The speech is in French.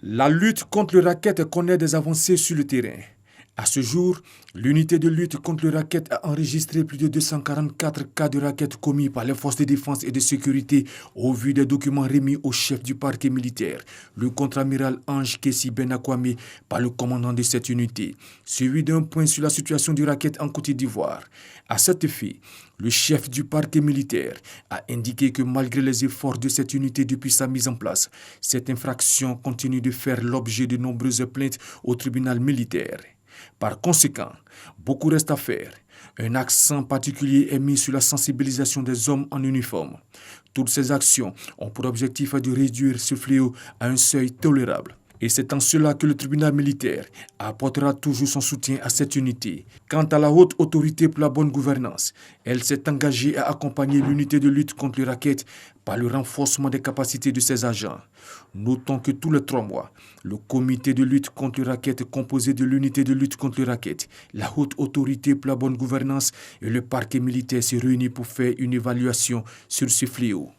La lutte contre le racket connaît des avancées sur le terrain. À ce jour, l'unité de lutte contre le racket a enregistré plus de 244 cas de racket commis par les forces de défense et de sécurité au vu des documents remis au chef du parquet militaire, le contre-amiral Ange Kessi Benakwame, par le commandant de cette unité, suivi d'un point sur la situation du racket en Côte d'Ivoire. À cet effet, le chef du parquet militaire a indiqué que malgré les efforts de cette unité depuis sa mise en place, cette infraction continue de faire l'objet de nombreuses plaintes au tribunal militaire. Par conséquent, beaucoup reste à faire. Un accent particulier est mis sur la sensibilisation des hommes en uniforme. Toutes ces actions ont pour objectif de réduire ce fléau à un seuil tolérable. Et c'est en cela que le tribunal militaire apportera toujours son soutien à cette unité. Quant à la haute autorité pour la bonne gouvernance, elle s'est engagée à accompagner l'unité de lutte contre le racket par le renforcement des capacités de ses agents. Notons que tous les 3 mois, le comité de lutte contre le racket composé de l'unité de lutte contre le racket, la haute autorité pour la bonne gouvernance et le parquet militaire se réunissent pour faire une évaluation sur ce fléau.